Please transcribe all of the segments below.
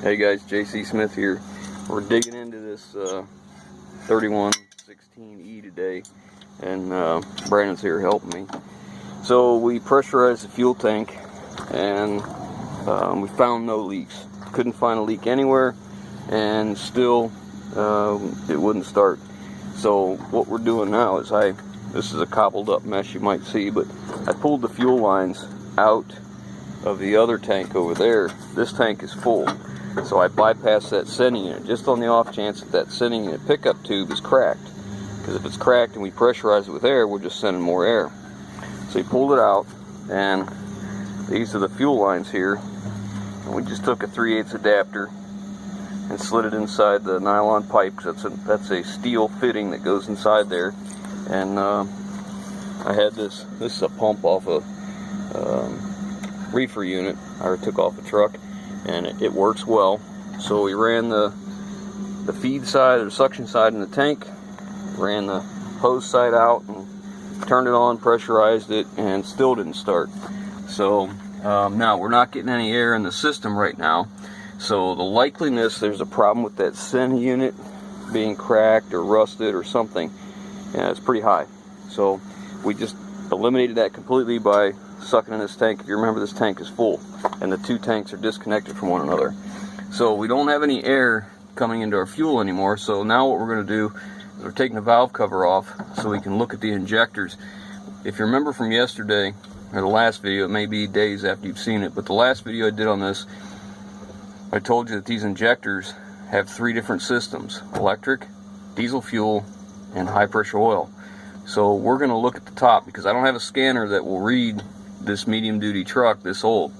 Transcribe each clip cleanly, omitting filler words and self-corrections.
Hey guys, JC Smith here. We're digging into this 3116E today, and Brandon's here helping me. So we pressurized the fuel tank, and we found no leaks. Couldn't find a leak anywhere, and still it wouldn't start. So what we're doing now is this is a cobbled up mess you might see, but I pulled the fuel lines out of the other tank over there. This tank is full, so I bypassed that sending unit just on the off chance that that sending unit pickup tube is cracked, because if it's cracked and we pressurize it with air, we're just sending more air. So he pulled it out, and these are the fuel lines here, and we just took a 3/8 adapter and slid it inside the nylon pipe, because that's a steel fitting that goes inside there. And I had this is a pump off a reefer unit I took off a truck, and it works well. So we ran the feed side or the suction side in the tank, ran the hose side out and turned it on, pressurized it, and still didn't start. So now we're not getting any air in the system right now, so the likeliness there's a problem with that send unit being cracked or rusted or something, and it's pretty high. So we just eliminated that completely by sucking in this tank. If you remember, this tank is full and the two tanks are disconnected from one another, so we don't have any air coming into our fuel anymore. So now what we're going to do is we're taking the valve cover off so we can look at the injectors. If you remember from yesterday or the last video, it may be days after you've seen it, but the last video I did on this, I told you that these injectors have 3 different systems: electric, diesel fuel, and high pressure oil. So we're going to look at the top, because I don't have a scanner that will read this medium duty truck this old.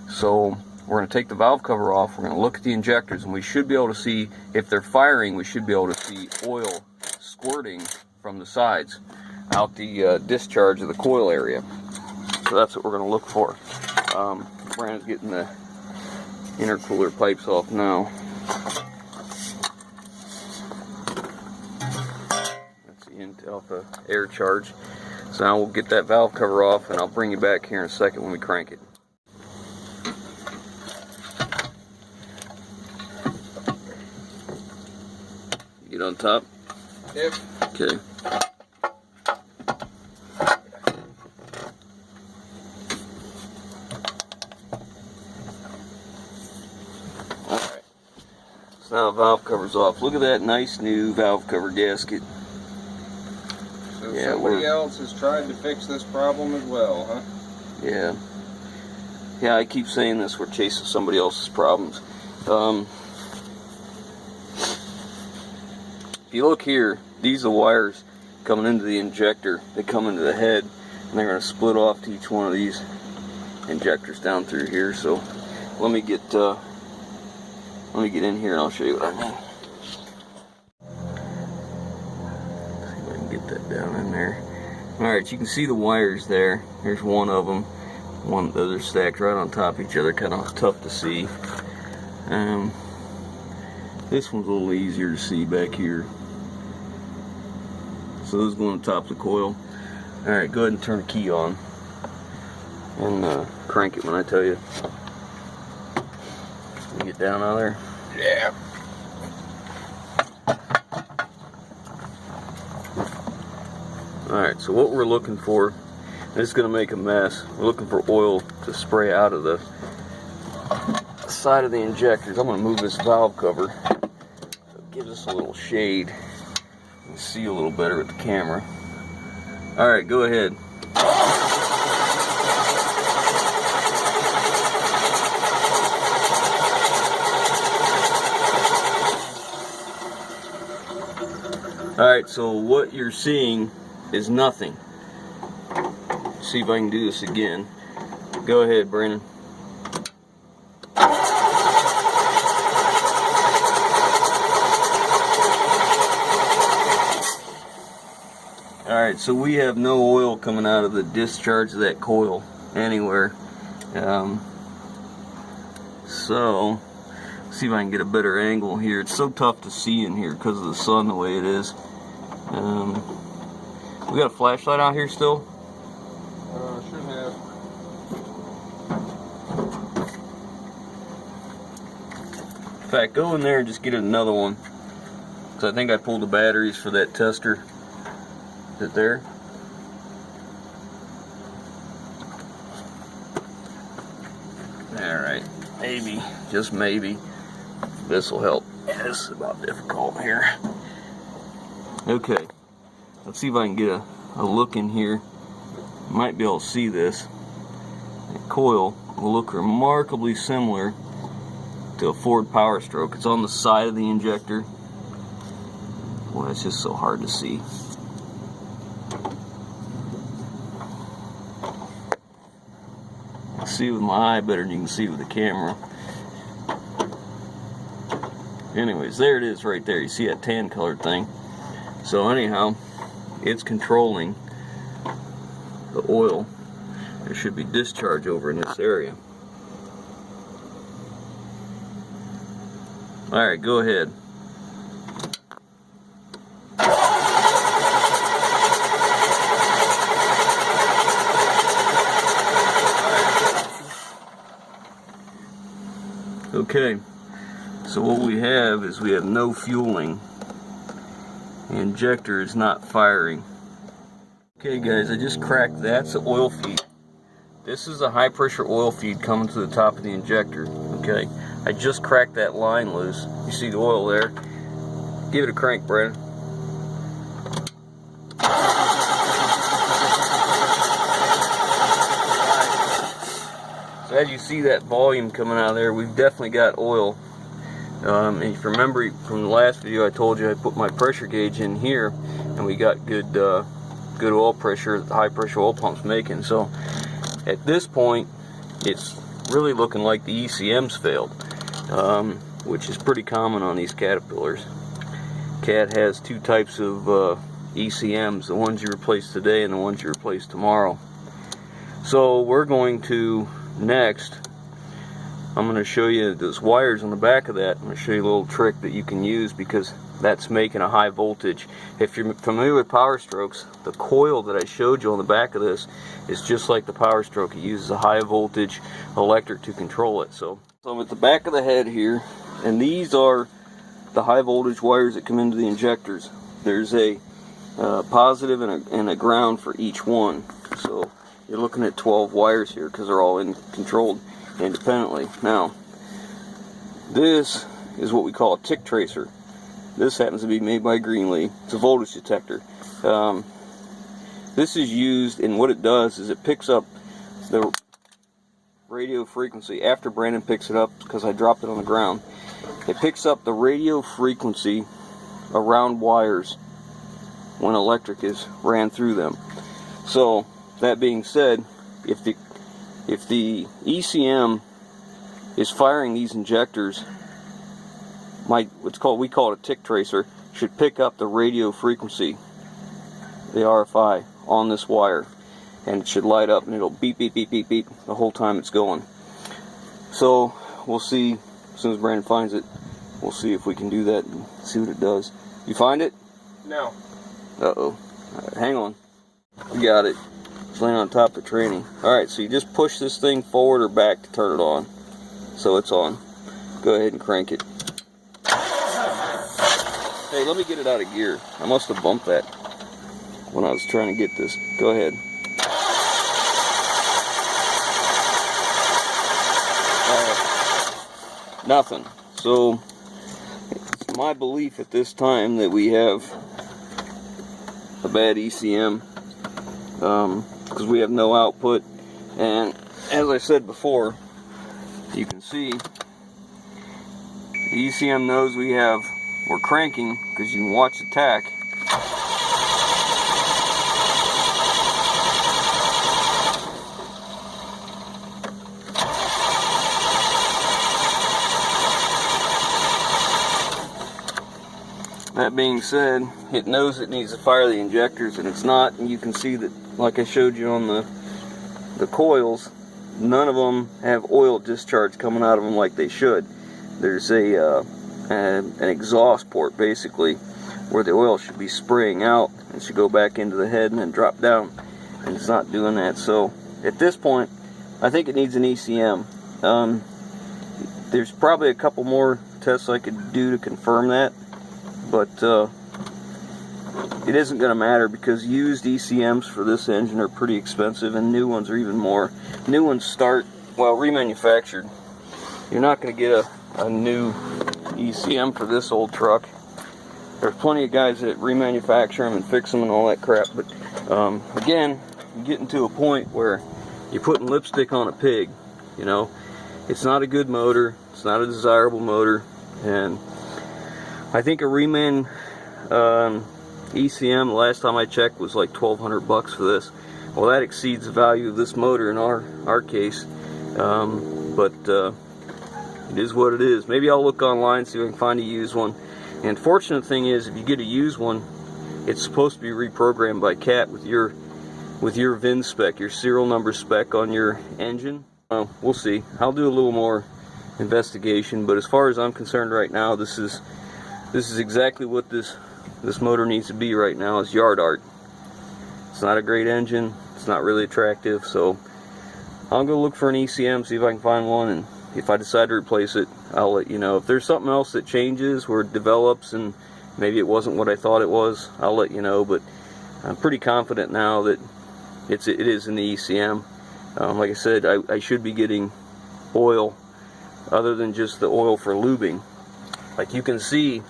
So we're going to take the valve cover off, we're going to look at the injectors, and we should be able to see, if they're firing, we should be able to see oil squirting from the sides out the discharge of the coil area. So that's what we're going to look for. Brandon's getting the intercooler pipes off now. Alpha air charge. So now we'll get that valve cover off, and I'll bring you back here in a second when we crank it. Get on top? Yep. Okay. Alright. So now the valve cover's off. Look at that nice new valve cover gasket. So yeah, somebody else has tried to fix this problem as well, huh? Yeah. Yeah, I keep saying this, we're chasing somebody else's problems. If you look here, these are the wires coming into the injector. They come into the head, and they're going to split off to each one of these injectors down through here. So let me get in here and I'll show you what I mean. Get that down in there. Alright, you can see the wires there. Here's one of them. The other stacked right on top of each other, kind of tough to see. This one's a little easier to see back here. So those go on the top of the coil. Alright, go ahead and turn the key on and crank it when I tell you. You get down out of there? Yeah. Alright, so what we're looking for, this is going to make a mess. We're looking for oil to spray out of the side of the injectors. I'm going to move this valve cover so it gives us a little shade and see a little better with the camera. Alright, go ahead. Alright, so what you're seeing is nothing. See if I can do this again. Go ahead, Brandon. Alright, so we have no oil coming out of the discharge of that coil anywhere. So, see if I can get a better angle here. It's so tough to see in here because of the sun the way it is. We got a flashlight out here still? Should have. In fact, go in there and just get another one, because I think I pulled the batteries for that tester. Is it there? Alright, maybe, just maybe, this will help. Yeah, this is about difficult here. Okay, let's see if I can get a look in here. Might be able to see this. That coil will look remarkably similar to a Ford Power Stroke. It's on the side of the injector. Boy, it's just so hard to see. I see with my eye better than you can see with the camera. Anyways, there it is right there. You see that tan colored thing? So anyhow, it's controlling the oil. There should be discharge over in this area. Alright, go ahead. Okay, so what we have is we have no fueling. The injector is not firing. Okay guys, I just cracked, that's the oil feed. This is a high pressure oil feed coming to the top of the injector. Okay, I just cracked that line loose. You see the oil there? Give it a crank, Brandon. So as you see that volume coming out of there, we've definitely got oil. And if you remember from the last video, I told you I put my pressure gauge in here, and we got good oil pressure, high pressure oil pump's making. So at this point, it's really looking like the ECM's failed, which is pretty common on these Caterpillars. Cat has two types of ECMs, the ones you replace today and the ones you replace tomorrow. So we're going to next, I'm going to show you those wires on the back of that. I'm going to show you a little trick that you can use, because that's making a high voltage. If you're familiar with Power Strokes, the coil that I showed you on the back of this is just like the Power Stroke. It uses a high voltage electric to control it. So I'm at the back of the head here, and these are the high voltage wires that come into the injectors. There's a positive and a ground for each one. So you're looking at 12 wires here, because they're all controlled independently. Now, this is what we call a tick tracer. This happens to be made by Greenlee. It's a voltage detector. This is used, and what it does is it picks up the radio frequency after Brandon picks it up, because I dropped it on the ground. It picks up the radio frequency around wires when electric is ran through them. So that being said, if the ECM is firing these injectors, we call it a tick tracer, should pick up the radio frequency, the RFI, on this wire, and it should light up, and it'll beep beep beep beep beep the whole time it's going. So we'll see, as soon as Brandon finds it, we'll see if we can do that and see what it does. You find it? No. Uh-oh. Alright, hang on. We got it. It's laying on top of the tranny. Alright, so you just push this thing forward or back to turn it on. So it's on. Go ahead and crank it. Hey, let me get it out of gear. I must have bumped that when I was trying to get this. Go ahead. Nothing. So it's my belief at this time that we have a bad ECM, because we have no output, and as I said before, you can see the ECM knows we're cranking, because you can watch the tach. That being said, it knows it needs to fire the injectors, and it's not, and you can see that, like I showed you on the coils, none of them have oil discharge coming out of them like they should. There's an exhaust port, basically, where the oil should be spraying out. It should go back into the head and then drop down, and it's not doing that. So at this point, I think it needs an ECM. There's probably a couple more tests I could do to confirm that, but it isn't going to matter because used ECMs for this engine are pretty expensive, and new ones are even more. New ones start, well, remanufactured. You're not going to get a new ECM for this old truck. There's plenty of guys that remanufacture them and fix them and all that crap, but again, you're getting to a point where you're putting lipstick on a pig. You know, it's not a good motor, it's not a desirable motor, and I think a reman ECM, the last time I checked, was like $1,200 for this. Well, that exceeds the value of this motor in our case, but it is what it is. Maybe I'll look online, see if I can find a used one. And fortunate thing is, if you get a used one, it's supposed to be reprogrammed by CAT with your VIN spec, your serial number spec on your engine. We'll see. I'll do a little more investigation, but as far as I'm concerned right now, this is exactly what this motor needs to be right now, is yard art. It's not a great engine, it's not really attractive, so I'll go look for an ECM, see if I can find one, and if I decide to replace it, I'll let you know. If there's something else that changes or develops and maybe it wasn't what I thought it was, I'll let you know, but I'm pretty confident now that it is in the ECM. Like I said, I should be getting oil other than just the oil for lubing. Like you can see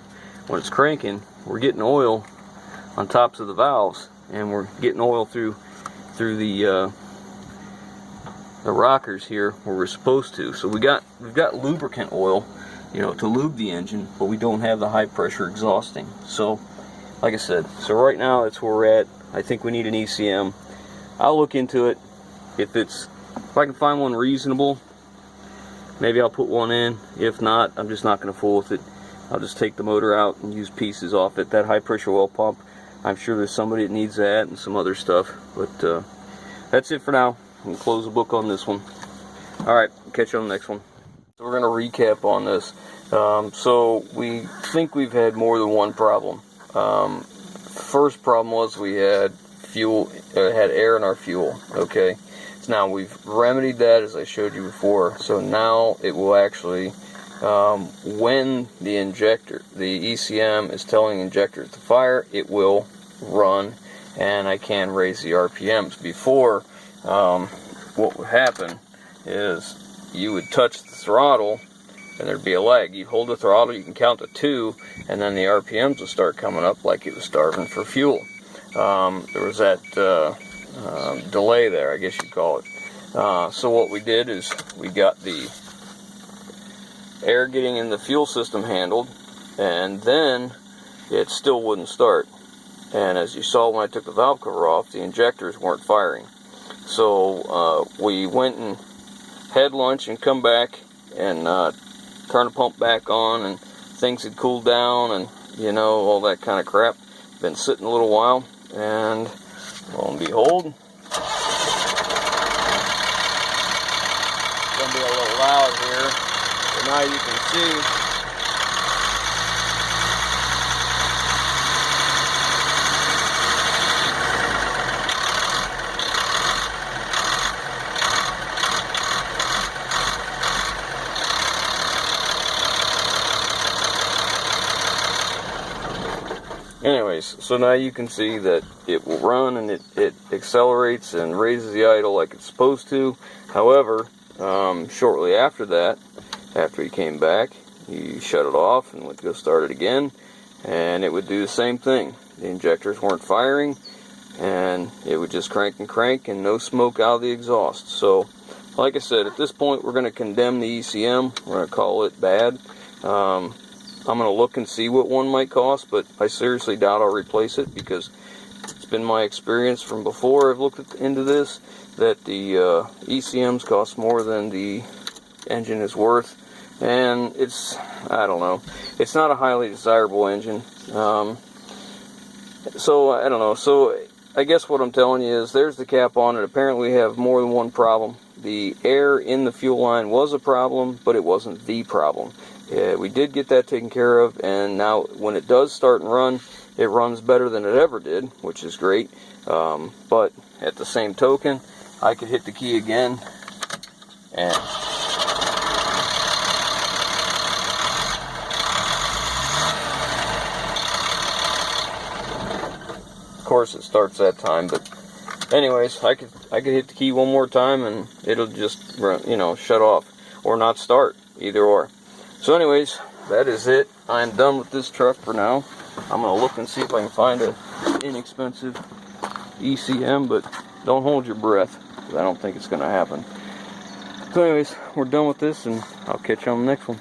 when it's cranking, we're getting oil on tops of the valves, and we're getting oil through the rockers here where we're supposed to. So we've got lubricant oil, you know, to lube the engine, but we don't have the high pressure exhausting. So like I said, so right now that's where we're at. I think we need an ECM. I'll look into it. If I can find one reasonable, maybe I'll put one in. If not, I'm just not going to fool with it. I'll just take the motor out and use pieces off it. That high pressure oil pump, I'm sure there's somebody that needs that and some other stuff. But that's it for now. I'm going to close the book on this one. Alright, catch you on the next one. So we're going to recap on this. So we think we've had more than one problem. First problem was we had had air in our fuel. Okay, so now we've remedied that, as I showed you before. So now it will actually, when the ECM is telling the injector to fire, it will run, and I can raise the RPMs. Before, what would happen is you would touch the throttle and there'd be a lag. You hold the throttle, you can count to 2, and then the RPMs will start coming up like it was starving for fuel. There was that delay there, I guess you'd call it. So what we did is we got the air getting in the fuel system handled, and then it still wouldn't start. And as you saw when I took the valve cover off, the injectors weren't firing. So we went and had lunch and come back and turn the pump back on, and things had cooled down, and you know, all that kind of crap. Been sitting a little while, and lo and behold, it's gonna be a little loud here. So now you can see. Anyways, so now you can see that it will run, and it accelerates and raises the idle like it's supposed to. However, shortly after that, after he came back, you shut it off and went to go start it again, and it would do the same thing. The injectors weren't firing, and it would just crank and crank, and no smoke out of the exhaust. So, like I said, at this point we're going to condemn the ECM. We're going to call it bad. I'm going to look and see what one might cost, but I seriously doubt I'll replace it, because it's been my experience from before I've looked into this that the ECMs cost more than the engine is worth, and it's, I don't know, it's not a highly desirable engine. So I don't know. So I guess what I'm telling you is there's the cap on it. Apparently we have more than one problem. The air in the fuel line was a problem, but it wasn't the problem. Yeah, we did get that taken care of, and now when it does start and run, it runs better than it ever did, which is great. But at the same token, I could hit the key again, and course it starts that time. But anyways, I could hit the key one more time and it'll just, you know, shut off or not start, either or. So anyways, that is it. I am done with this truck for now. I'm gonna look and see if I can find a inexpensive ECM, but don't hold your breath, because I don't think it's gonna happen. So anyways, we're done with this, and I'll catch you on the next one.